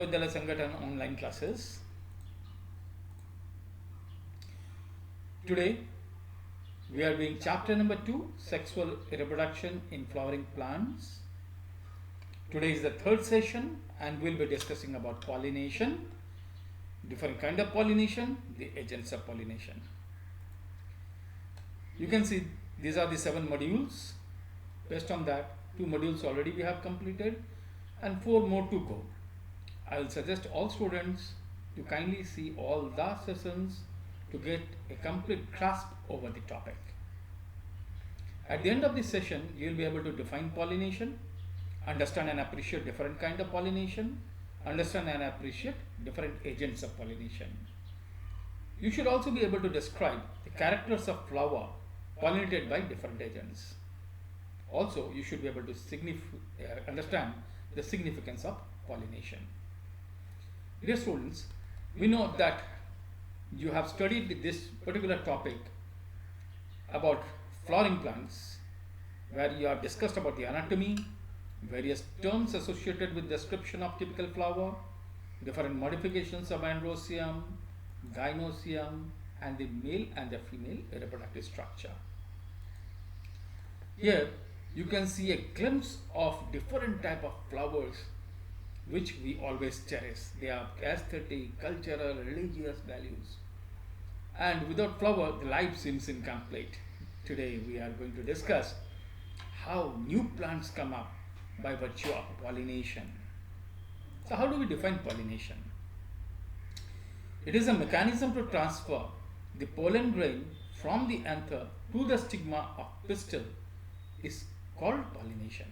Vidyalaya Sangathan online classes. Today we are doing chapter number 2, sexual reproduction in flowering plants. Today is the third session and we'll be discussing about pollination, different kind of pollination, the agents of pollination. You can see these are the 7 modules. Based on that, 2 modules already we have completed and 4 more to go. I will suggest all students to kindly see all the sessions to get a complete grasp over the topic. At the end of this session, you will be able to define pollination, understand and appreciate different kind of pollination, understand and appreciate different agents of pollination. You should also be able to describe the characters of flower pollinated by different agents. Also, you should be able to understand the significance of pollination. Dear students, we know that you have studied this particular topic about flowering plants, where you have discussed about the anatomy, various terms associated with description of typical flower, different modifications of androecium, gynoecium, and the male and the female reproductive structure. Here you can see a glimpse of different type of flowers which we always cherish. They have aesthetic, cultural, religious values. And without flower, the life seems incomplete. Today we are going to discuss how new plants come up by virtue of pollination. So how do we define pollination? It is a mechanism to transfer the pollen grain from the anther to the stigma of pistil is called pollination.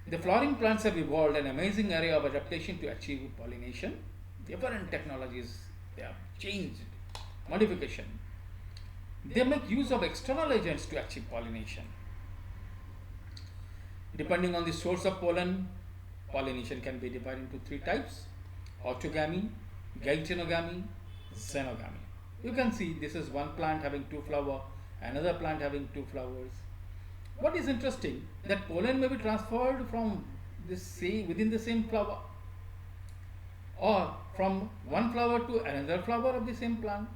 The flowering plants have evolved an amazing area of adaptation to achieve pollination. Different technologies, they have changed, modification. They make use of external agents to achieve pollination. Depending on the source of pollen, pollination can be divided into 3 types: autogamy, gaetenogamy, xenogamy. You can see this is one plant having 2 flowers, another plant having 2 flowers. What is interesting, that pollen may be transferred from within the same flower, or from one flower to another flower of the same plant,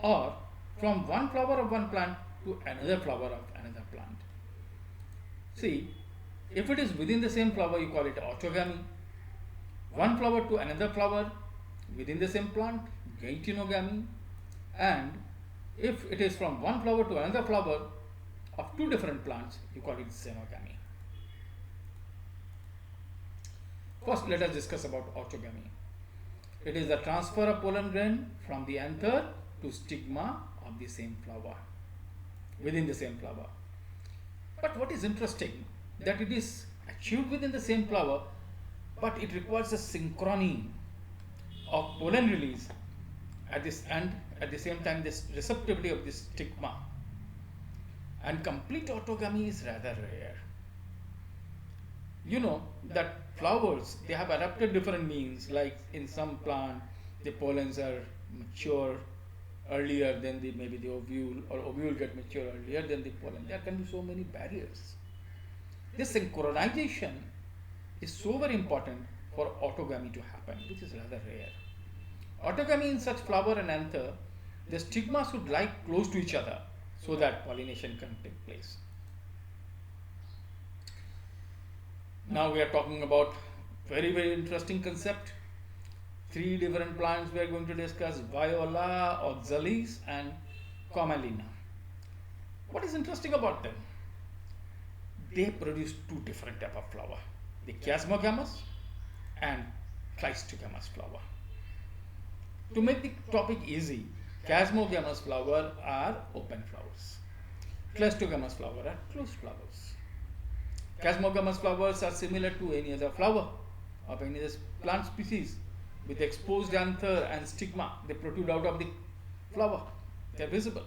or from one flower of one plant to another flower of another plant. See, if it is within the same flower, you call it autogamy. One flower to another flower within the same plant, gaetenogamy. And if it is from one flower to another flower of 2 different plants, you call it xenogamy. First, let us discuss about autogamy. It is the transfer of pollen grain from the anther to stigma of the same flower, within the same flower. But what is interesting, that it is achieved within the same flower, but it requires a synchrony of pollen release at this end, at the same time this receptivity of this stigma. And complete autogamy is rather rare. You know that flowers, they have adapted different means, like in some plant the pollens are mature earlier than maybe the ovule, or ovule get mature earlier than the pollen. There can be so many barriers. This synchronization is so very important for autogamy to happen, which is rather rare. Autogamy in such flower and anther, the stigma should lie close to each other so that pollination can take place. Now we are talking about very interesting concept. 3 different plants we are going to discuss: Viola, Oxalis and Commelina. What is interesting about them? They produce 2 different type of flower, the chiasmogamous and cleistogamous flower. To make the topic easy, chiasmogamous flower are open flowers, cleistogamous flower are closed flowers. Chiasmogamous flowers are similar to any other flower of any other plant species, with exposed anther and stigma. They protrude out of the flower, they are visible.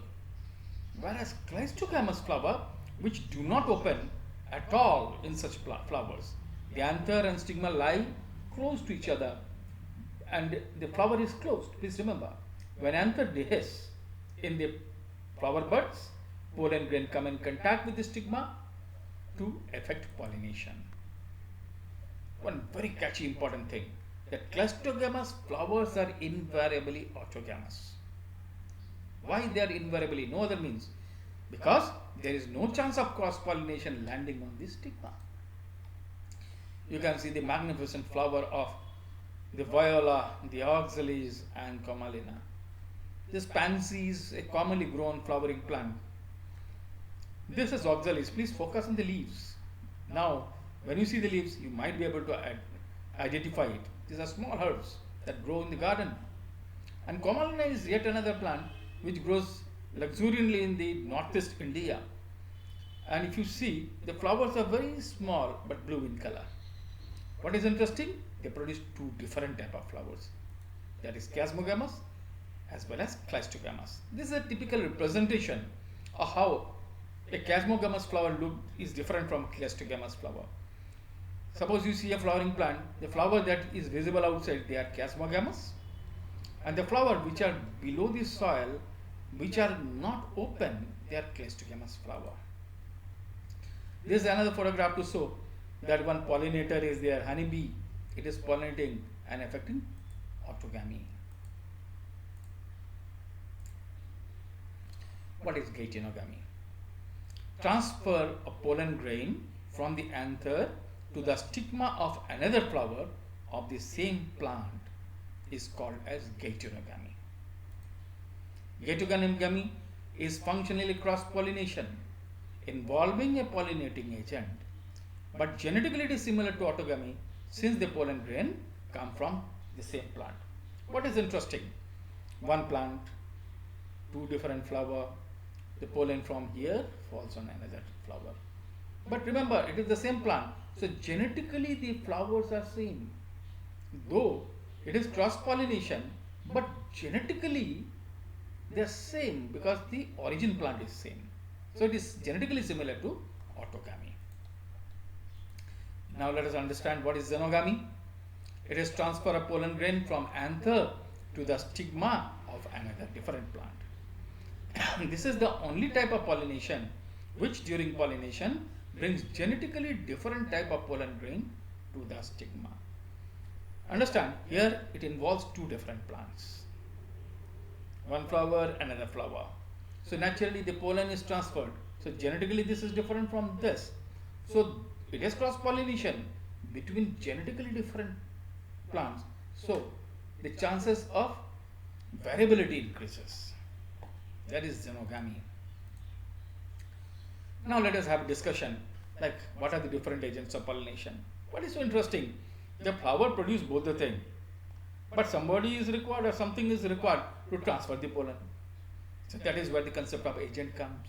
Whereas cleistogamous flower, which do not open at all in such flowers, the anther and stigma lie close to each other and the flower is closed. Please remember, when anther dehisces in the flower buds, pollen grain come in contact with the stigma to effect pollination. one very catchy important thing, that Cleistogamous flowers are invariably autogamous. Why they are invariably? No other means. Because there is no chance of cross pollination landing on this stigma. You can see the magnificent flower of the viola, the oxalis, and commalina. This pansy is a commonly grown flowering plant. This is oxalis. Please focus on the leaves. Now, when you see the leaves, you might be able to identify it. These are small herbs that grow in the garden. And commalina is yet another plant which grows luxuriantly in the northeast India. And if you see, the flowers are very small but blue in color. What is interesting? They produce two different type of flowers. That is Chasmogamous as well as Cleistogamous. This is a typical representation of how a Chasmogamous flower is different from a Cleistogamous flower. Suppose you see a flowering plant, the flower that is visible outside, they are Chasmogamous, and the flower which are below the soil, which are not open, they are Cleistogamous flower. This is another photograph to show that one pollinator is there, honeybee. It is pollinating and affecting autogamy. What is geitonogamy? Transfer of pollen grain from the anther to the stigma of another flower of the same plant is called as geitonogamy. Geitonogamy is functionally cross-pollination involving a pollinating agent, but genetically it is similar to autogamy since the pollen grain come from the same plant. What is interesting? One plant, two different flower, the pollen from here falls on another flower. But remember, it is the same plant, so genetically the flowers are same. Though it is cross-pollination, but genetically they are same because the origin plant is same. So it is genetically similar to autogamy. Now let us understand what is xenogamy. It is transfer of pollen grain from anther to the stigma of another different plant. This is the only type of pollination which during pollination brings genetically different type of pollen grain to the stigma. Understand, here it involves two different plants. One flower, another flower. So naturally the pollen is transferred. So genetically this is different from this. So it is cross-pollination between genetically different plants. So the chances of variability increases. That is xenogamy. Now let us have a discussion like what are the different agents of pollination. What is so interesting? The flower produces both the thing, but somebody is required or something is required to transfer the pollen. So that is where the concept of agent comes.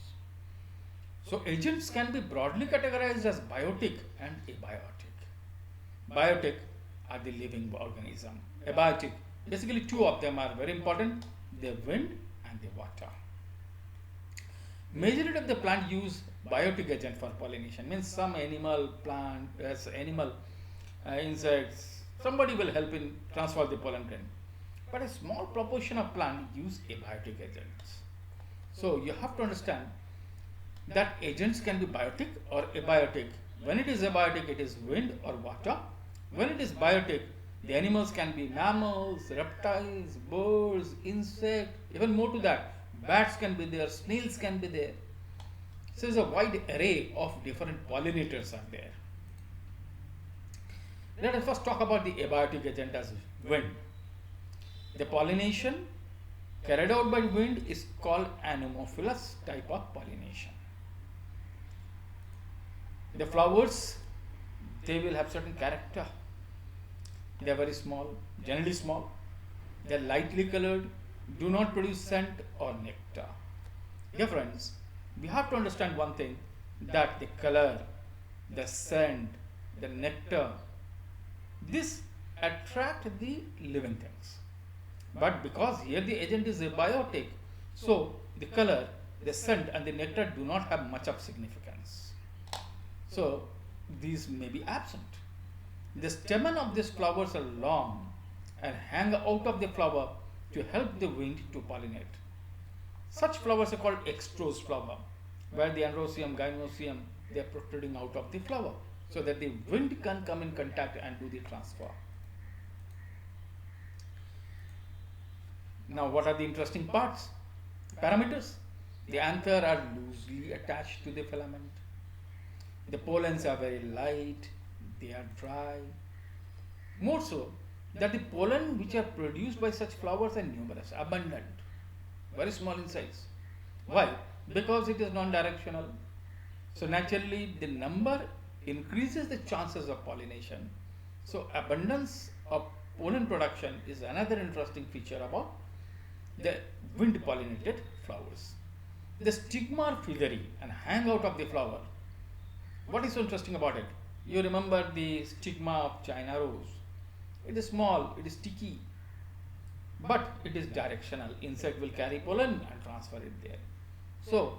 So agents can be broadly categorized as biotic and abiotic. Biotic are the living organism. Abiotic, basically two of them are very important, the wind and the water. Majority of the plant use biotic agent for pollination, means some animal, plant, insects, somebody will help in transfer the pollen grain. But a small proportion of plant use abiotic agents. So you have to understand that agents can be biotic or abiotic. When it is abiotic, it is wind or water. When it is biotic, the animals can be mammals, reptiles, birds, insects, even more to that. Bats can be there, snails can be there. So there is a wide array of different pollinators are there. Let us first talk about the abiotic agent as wind. The pollination carried out by wind is called anemophilous type of pollination. The flowers, they will have certain character. They are very small, generally small. They are lightly colored, do not produce scent or nectar. Dear friends, we have to understand one thing, that the color, the scent, the nectar, this attract the living things. But because here the agent is abiotic, so the color, the scent and the nectar do not have much of significance. So these may be absent. The stamen of these flowers are long and hang out of the flower to help the wind to pollinate. Such flowers are called extrose flower, where the androecium, gynoecium, they are protruding out of the flower. so that the wind can come in contact and do the transfer. Now, what are the interesting parts? Parameters. The anther are loosely attached to the filament. The pollens are very light, they are dry. More so, that the pollen which are produced by such flowers are numerous, abundant, very small in size. Why? Because it is non-directional. So naturally the number increases the chances of pollination. So abundance of pollen production is another interesting feature about the wind pollinated flowers. The stigma are feathery and hang out of the flower. What is so interesting about it? You remember the stigma of China rose. It is small, it is sticky, but it is directional. Insect will carry pollen and transfer it there. So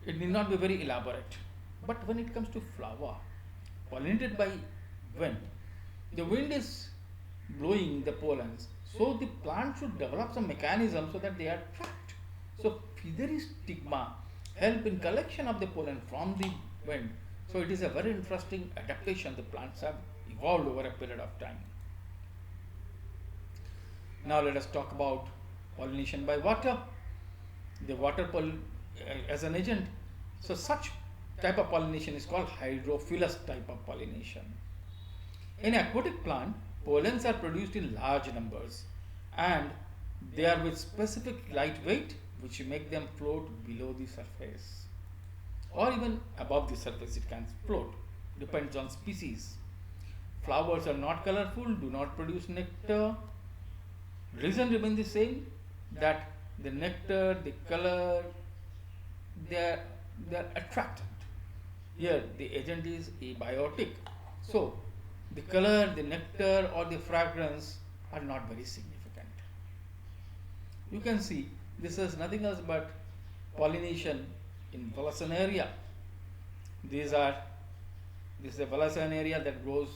it need not be very elaborate. But when it comes to flower, pollinated by wind, the wind is blowing the pollens. So the plant should develop some mechanism so that they are trapped. So feathery stigma help in collection of the pollen from the wind. So it is a very interesting adaptation the plants have evolved over a period of time. Now let us talk about pollination by water. The water as an agent. So such type of pollination is called hydrophilous type of pollination. In aquatic plant, pollens are produced in large numbers and they are with specific light weight which make them float below the surface or even above the surface. It can float, depends on species. Flowers are not colorful, do not produce nectar. Reason remains the same, that the nectar, the color, they are attractant. Here the agent is abiotic. So the color, the nectar or the fragrance are not very significant. You can see this is nothing else but pollination in Valsaneria. This is a Valsaneria that grows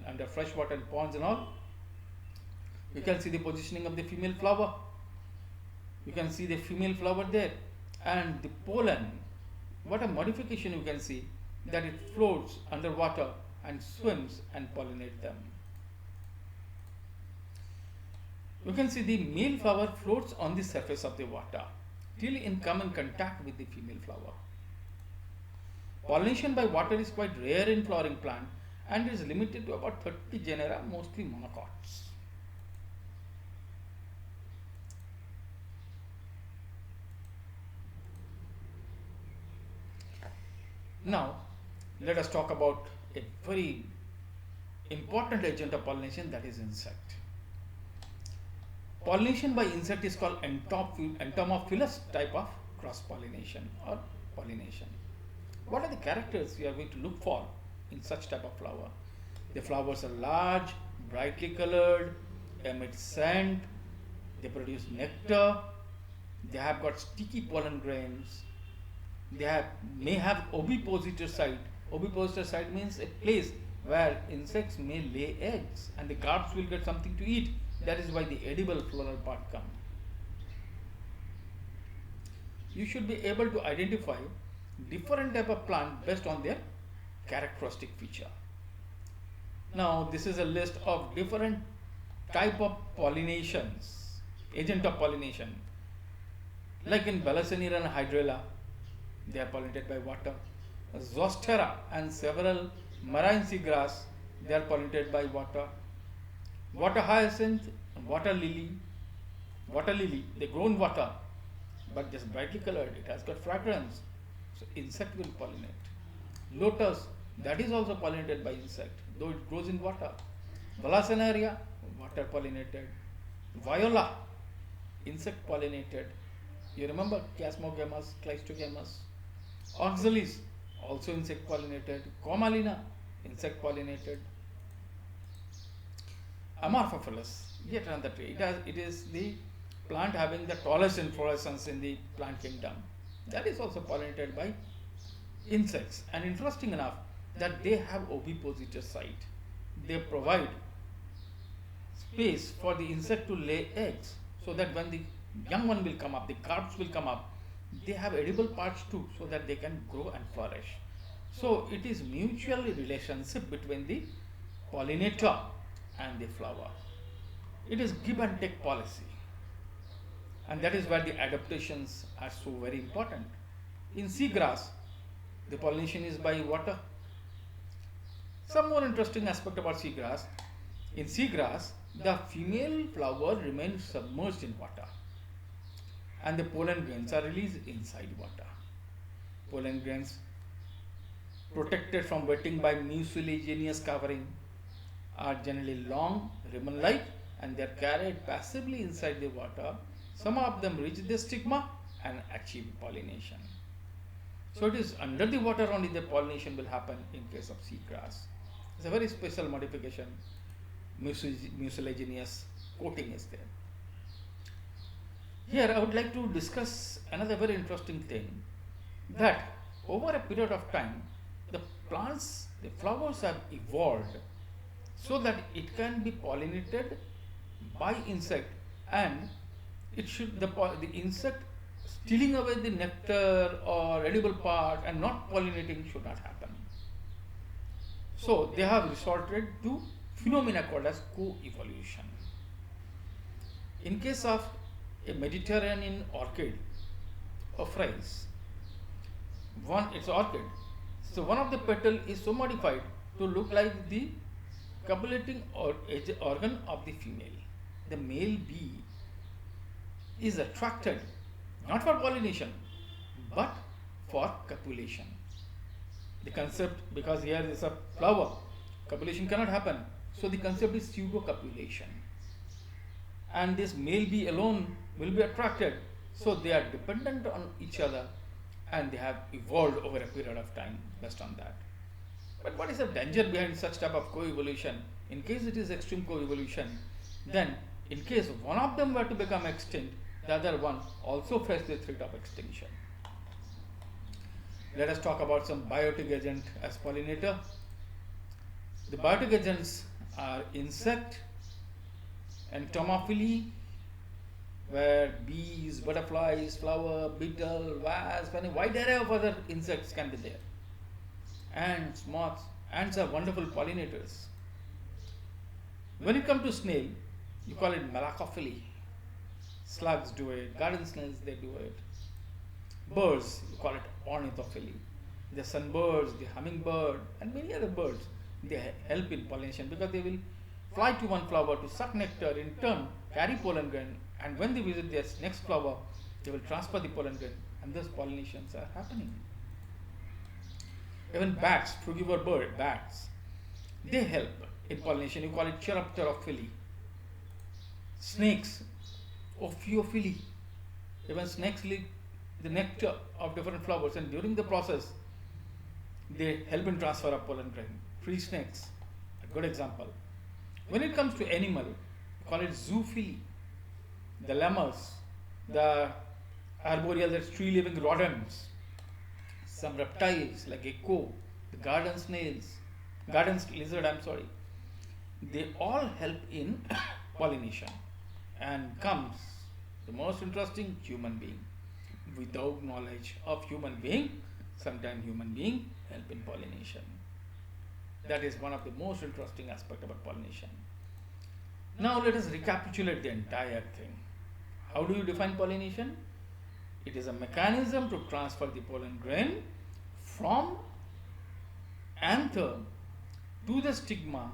under freshwater ponds and all. You can see the positioning of the female flower. You can see the female flower there. And the pollen, what a modification you can see, that it floats underwater and swims and pollinate them. You can see the male flower floats on the surface of the water till in come in contact with the female flower. Pollination by water is quite rare in flowering plant and is limited to about 30 genera, mostly monocots. Now, let us talk about a very important agent of pollination, that is insect. Pollination by insect is called entomophilous type of cross pollination or pollination. What are the characters we are going to look for in such type of flower? The flowers are large, brightly colored, emit scent, they produce nectar, they have got sticky pollen grains, they may have ovipositor site. Ovipositor site means a place where insects may lay eggs and the carps will get something to eat. That is why the edible floral part comes. You should be able to identify different type of plant based on their characteristic feature. Now this is a list of different type of pollinations, agent of pollination. Like in Balasaneera and Hydrilla, they are pollinated by water. Zostera and several marine seagrass, they are pollinated by water. Water hyacinth, water lily, they grow in water, but just brightly colored, it has got fragrance, so insect will pollinate. Lotus, that is also pollinated by insect, though it grows in water. Valsaneria, water pollinated. Viola, insect pollinated. You remember Chasmogamus, Cleistogamus. Oxalis, also insect pollinated. Commalina, insect pollinated. Amorphophilus, yet another tree. It is the plant having the tallest inflorescence in the plant kingdom. That is also pollinated by insects. And interesting enough that they have ovipositor site. They provide space for the insect to lay eggs, so that when the young one will come up, the carps will come up, they have edible parts too, so that they can grow and flourish. So it is mutual relationship between the pollinator and the flower. It is give and take policy, and that is where the adaptations are so very important. In seagrass, the pollination is by water. Some more interesting aspect about seagrass. In seagrass, the female flower remains submerged in water and the pollen grains are released inside water. Pollen grains protected from wetting by mucilaginous covering are generally long, ribbon-like, and they are carried passively inside the water. Some of them reach the stigma and achieve pollination. So it is under the water only the pollination will happen in case of seagrass. It's a very special modification. Mucilaginous coating is there. Here I would like to discuss another very interesting thing, that over a period of time the plants, the flowers have evolved so that it can be pollinated by insect, and it should the insect stealing away the nectar or edible part and not pollinating should not happen. So they have resorted to phenomena called as co-evolution. In case of a Mediterranean orchid of rice, it's orchid. So one of the petal is so modified to look like the copulating organ of the female. The male bee is attracted not for pollination but for copulation. The concept, because here is a flower, copulation cannot happen. So the concept is pseudo copulation. And this male bee alone will be attracted. So they are dependent on each other and they have evolved over a period of time based on that. But what is the danger behind such type of co-evolution? In case it is extreme co-evolution, then in case one of them were to become extinct, the other one also face the threat of extinction. Let us talk about some biotic agent as pollinator. The biotic agents are insect, entomophily, where bees, butterflies, flower, beetle, wasp, and a wide array of other insects can be there. Ants, moths. Ants are wonderful pollinators. When it comes to snail, you call it malacophily. Slugs do it, garden snails they do it. Birds, you call it ornithophily. The sunbirds, the hummingbird, and many other birds, they help in pollination because they will fly to one flower to suck nectar, in turn carry pollen grain, and when they visit their next flower, they will transfer the pollen grain, and thus pollinations are happening. Even bats, frugivore bats, they help in pollination. You call it Chiropterophily. Snakes, Ophiophily. Even snakes lick the nectar of different flowers, and during the process, they help in transfer of pollen grain. Tree snakes, a good example. When it comes to animal, you call it zoophily. The lemurs, the arboreal, that's tree-living rodents, some reptiles like gecko, the garden lizard, they all help in pollination. And comes the most interesting, human being. Without knowledge of human being, sometimes human being help in pollination. That is one of the most interesting aspects about pollination. Now let us recapitulate the entire thing. How do you define pollination? It is a mechanism to transfer the pollen grain from anther to the stigma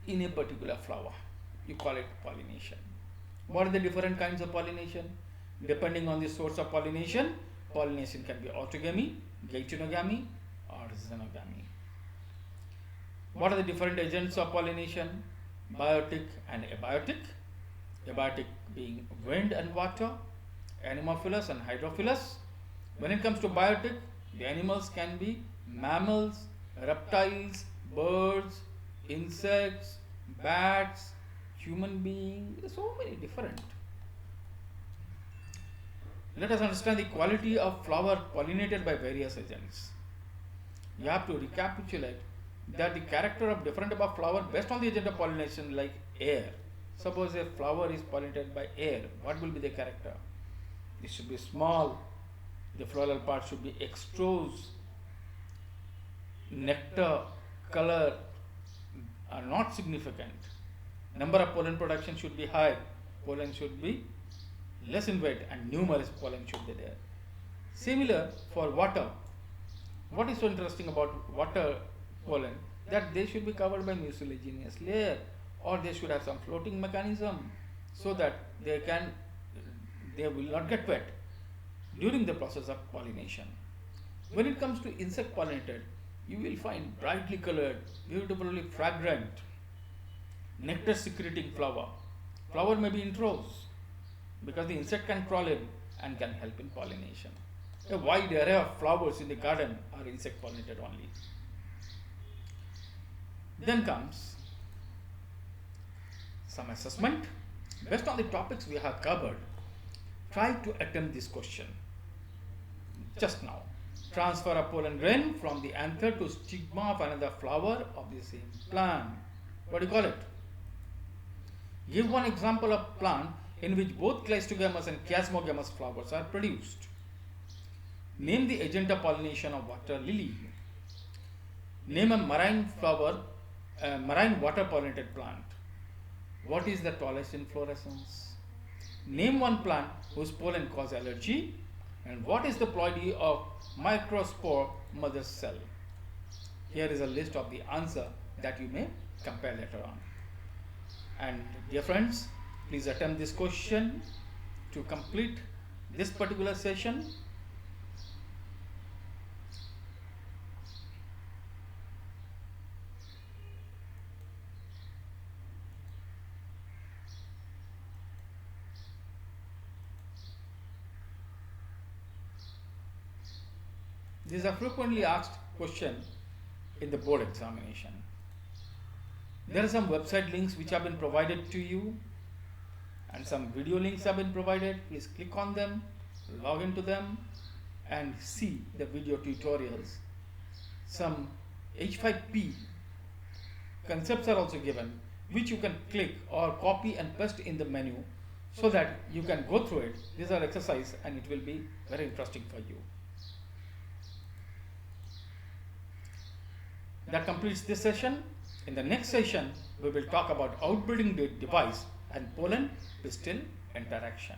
in a particular flower. You call it pollination. What are the different kinds of pollination? Depending on the source of pollination, pollination can be orthogamy, geitonogamy, or xenogamy. What are the different agents of pollination? Biotic and abiotic. Abiotic being wind and water, anemophilous and hydrophilous. When it comes to biotic, the animals can be mammals, reptiles, birds, insects, bats, human beings, so many different. Let us understand the quality of flower pollinated by various agents. You have to recapitulate that the character of different type of flower based on the agent of pollination, like air. Suppose a flower is pollinated by air, what will be the character? It should be small, the floral part should be exposed nectar, color are not significant. Number of pollen production should be high, pollen should be less in weight, and numerous pollen should be there. Similar for water. What is so interesting about water pollen? That they should be covered by mucilaginous layer, or they should have some floating mechanism so that they will not get wet during the process of pollination. When it comes to insect pollinated, you will find brightly colored, beautifully fragrant, nectar secreting flower. Flower may be in rows because the insect can crawl in and can help in pollination. A wide array of flowers in the garden are insect pollinated only. Then comes some assessment. Based on the topics we have covered, try to attempt this question just now. Transfer a pollen grain from the anther to stigma of another flower of the same plant. What do you call it? Give one example of plant in which both Cleistogamous and Chiasmogamous flowers are produced. Name the agent of pollination of water lily. Name a marine water pollinated plant. What is the tallest inflorescence? Name one plant whose pollen cause allergy, and what is the ploidy of microspore mother cell? Here is a list of the answer that you may compare later on. And dear friends, please attempt this question to complete this particular session. This is a frequently asked question in the board examination. There are some website links which have been provided to you, and some video links have been provided. Please click on them, log into them, and see the video tutorials. Some H5P concepts are also given, which you can click or copy and paste in the menu so that you can go through it. These are exercises and it will be very interesting for you. That completes this session. In the next session, we will talk about outbreeding device and pollen pistil interaction.